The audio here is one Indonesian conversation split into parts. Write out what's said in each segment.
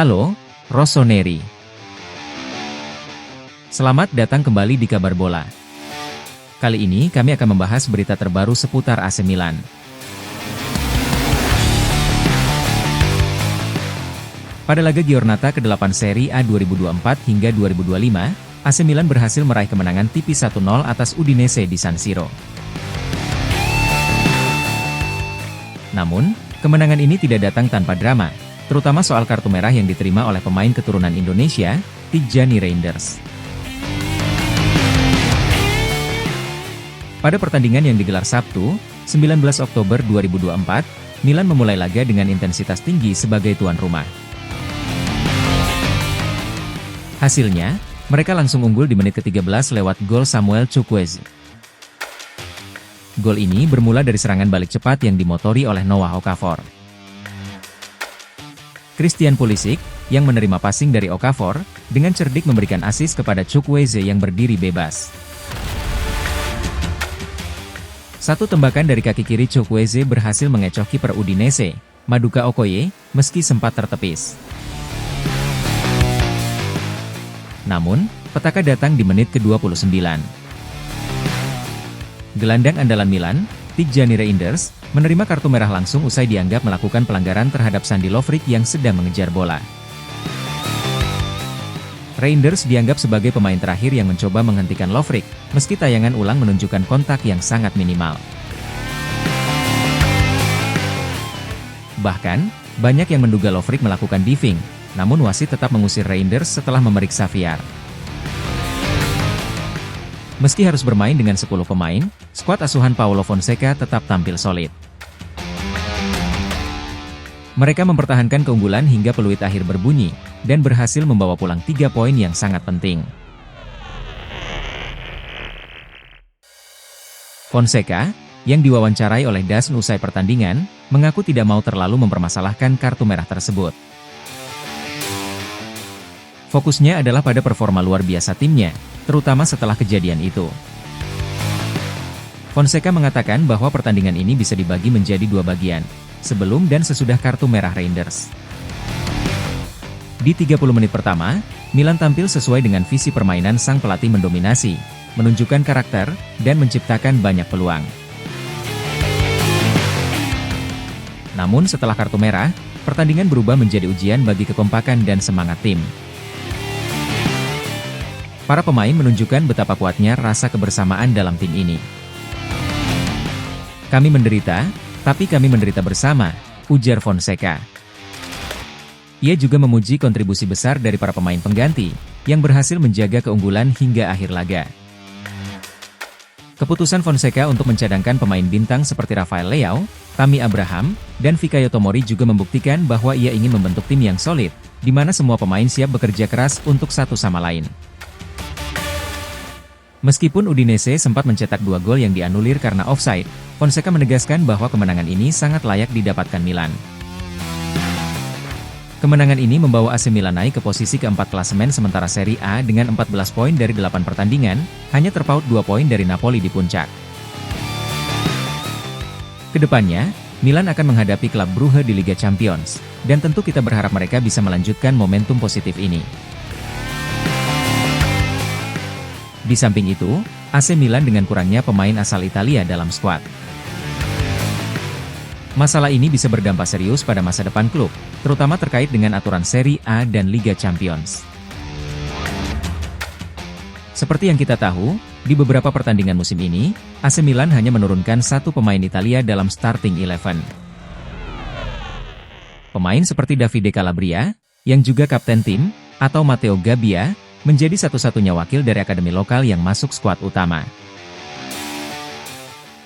Halo, Rossoneri. Selamat datang kembali di Kabar Bola. Kali ini kami akan membahas berita terbaru seputar AC Milan. Pada laga Giornata ke-8 Serie A 2024 hingga 2025, AC Milan berhasil meraih kemenangan tipis 1-0 atas Udinese di San Siro. Namun, kemenangan ini tidak datang tanpa drama, terutama soal kartu merah yang diterima oleh pemain keturunan Indonesia, Tijjani Reinders. Pada pertandingan yang digelar Sabtu, 19 Oktober 2024, Milan memulai laga dengan intensitas tinggi sebagai tuan rumah. Hasilnya, mereka langsung unggul di menit ke-13 lewat gol Samuel Chukwueze. Gol ini bermula dari serangan balik cepat yang dimotori oleh Noah Okafor. Christian Pulisic, yang menerima passing dari Okafor, dengan cerdik memberikan assist kepada Chukwueze yang berdiri bebas. Satu tembakan dari kaki kiri Chukwueze berhasil mengecoh kiper Udinese, Maduka Okoye, meski sempat tertepis. Namun, petaka datang di menit ke-29. Gelandang andalan Milan, Tijjani Reinders, menerima kartu merah langsung usai dianggap melakukan pelanggaran terhadap Sandi Lovric yang sedang mengejar bola. Reinders dianggap sebagai pemain terakhir yang mencoba menghentikan Lovric, meski tayangan ulang menunjukkan kontak yang sangat minimal. Bahkan, banyak yang menduga Lovric melakukan diving, namun wasit tetap mengusir Reinders setelah memeriksa VAR. Meski harus bermain dengan 10 pemain, skuad asuhan Paulo Fonseca tetap tampil solid. Mereka mempertahankan keunggulan hingga peluit akhir berbunyi, dan berhasil membawa pulang 3 poin yang sangat penting. Fonseca, yang diwawancarai oleh DAZN usai pertandingan, mengaku tidak mau terlalu mempermasalahkan kartu merah tersebut. Fokusnya adalah pada performa luar biasa timnya, terutama setelah kejadian itu. Fonseca mengatakan bahwa pertandingan ini bisa dibagi menjadi 2 bagian, sebelum dan sesudah kartu merah Reinders. Di 30 menit pertama, Milan tampil sesuai dengan visi permainan sang pelatih mendominasi, menunjukkan karakter, dan menciptakan banyak peluang. Namun setelah kartu merah, pertandingan berubah menjadi ujian bagi kekompakan dan semangat tim. Para pemain menunjukkan betapa kuatnya rasa kebersamaan dalam tim ini. Kami menderita, tapi kami menderita bersama, ujar Fonseca. Ia juga memuji kontribusi besar dari para pemain pengganti, yang berhasil menjaga keunggulan hingga akhir laga. Keputusan Fonseca untuk mencadangkan pemain bintang seperti Rafael Leao, Tammy Abraham, dan Fikayo Tomori juga membuktikan bahwa ia ingin membentuk tim yang solid, di mana semua pemain siap bekerja keras untuk satu sama lain. Meskipun Udinese sempat mencetak 2 gol yang dianulir karena offside, Fonseca menegaskan bahwa kemenangan ini sangat layak didapatkan Milan. Kemenangan ini membawa AC Milan naik ke posisi keempat klasemen sementara Serie A dengan 14 poin dari 8 pertandingan, hanya terpaut 2 poin dari Napoli di puncak. Kedepannya, Milan akan menghadapi klub Brugge di Liga Champions, dan tentu kita berharap mereka bisa melanjutkan momentum positif ini. Di samping itu, AC Milan dengan kurangnya pemain asal Italia dalam skuad. Masalah ini bisa berdampak serius pada masa depan klub, terutama terkait dengan aturan Serie A dan Liga Champions. Seperti yang kita tahu, di beberapa pertandingan musim ini, AC Milan hanya menurunkan 1 pemain Italia dalam starting 11. Pemain seperti Davide Calabria, yang juga kapten tim, atau Matteo Gabbia, menjadi satu-satunya wakil dari akademi lokal yang masuk skuad utama.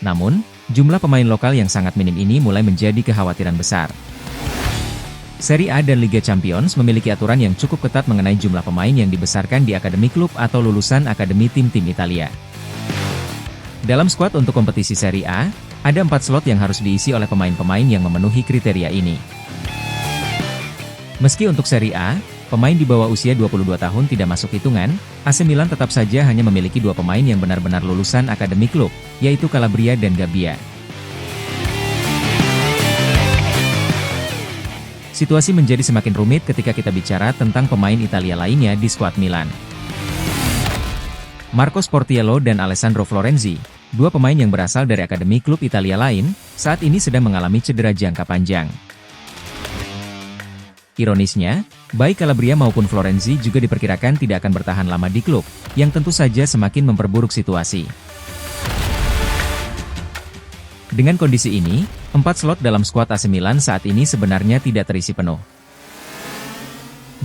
Namun, jumlah pemain lokal yang sangat minim ini mulai menjadi kekhawatiran besar. Serie A dan Liga Champions memiliki aturan yang cukup ketat mengenai jumlah pemain yang dibesarkan di akademi klub atau lulusan akademi tim-tim Italia. Dalam skuad untuk kompetisi Serie A, ada 4 slot yang harus diisi oleh pemain-pemain yang memenuhi kriteria ini. Meski untuk Serie A, pemain di bawah usia 22 tahun tidak masuk hitungan, AC Milan tetap saja hanya memiliki 2 pemain yang benar-benar lulusan akademi klub, yaitu Calabria dan Gabbia. Situasi menjadi semakin rumit ketika kita bicara tentang pemain Italia lainnya di skuad Milan. Marco Sportiello dan Alessandro Florenzi, dua pemain yang berasal dari akademi klub Italia lain, saat ini sedang mengalami cedera jangka panjang. Ironisnya, baik Calabria maupun Florenzi juga diperkirakan tidak akan bertahan lama di klub, yang tentu saja semakin memperburuk situasi. Dengan kondisi ini, 4 slot dalam skuad AC Milan saat ini sebenarnya tidak terisi penuh.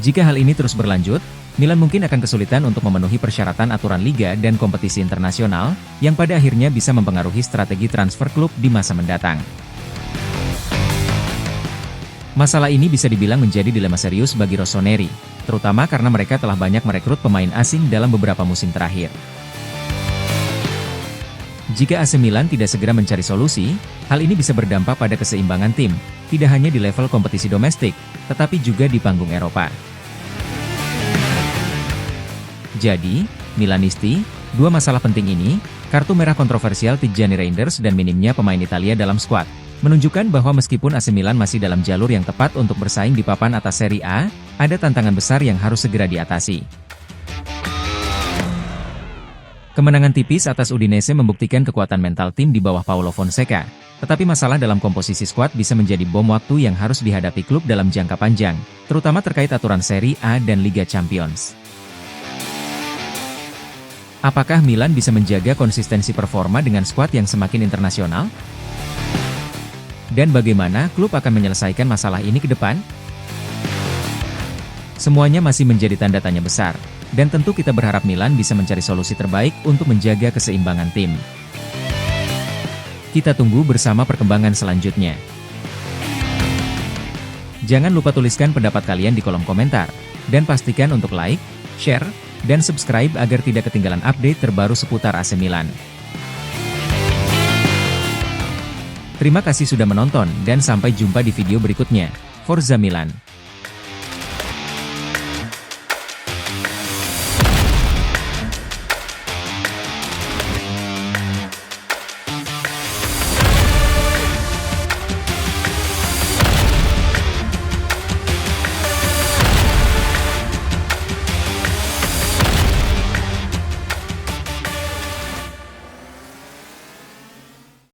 Jika hal ini terus berlanjut, Milan mungkin akan kesulitan untuk memenuhi persyaratan aturan liga dan kompetisi internasional, yang pada akhirnya bisa mempengaruhi strategi transfer klub di masa mendatang. Masalah ini bisa dibilang menjadi dilema serius bagi Rossoneri, terutama karena mereka telah banyak merekrut pemain asing dalam beberapa musim terakhir. Jika AC Milan tidak segera mencari solusi, hal ini bisa berdampak pada keseimbangan tim, tidak hanya di level kompetisi domestik, tetapi juga di panggung Eropa. Jadi, Milanisti, dua masalah penting ini, kartu merah kontroversial Tijjani Reinders dan minimnya pemain Italia dalam skuad, menunjukkan bahwa meskipun AC Milan masih dalam jalur yang tepat untuk bersaing di papan atas Serie A, ada tantangan besar yang harus segera diatasi. Kemenangan tipis atas Udinese membuktikan kekuatan mental tim di bawah Paulo Fonseca, tetapi masalah dalam komposisi skuad bisa menjadi bom waktu yang harus dihadapi klub dalam jangka panjang, terutama terkait aturan Serie A dan Liga Champions. Apakah Milan bisa menjaga konsistensi performa dengan skuad yang semakin internasional? Dan bagaimana klub akan menyelesaikan masalah ini ke depan? Semuanya masih menjadi tanda tanya besar, dan tentu kita berharap Milan bisa mencari solusi terbaik untuk menjaga keseimbangan tim. Kita tunggu bersama perkembangan selanjutnya. Jangan lupa tuliskan pendapat kalian di kolom komentar, dan pastikan untuk like, share, dan subscribe agar tidak ketinggalan update terbaru seputar AC Milan. Terima kasih sudah menonton dan sampai jumpa di video berikutnya. Forza Milan!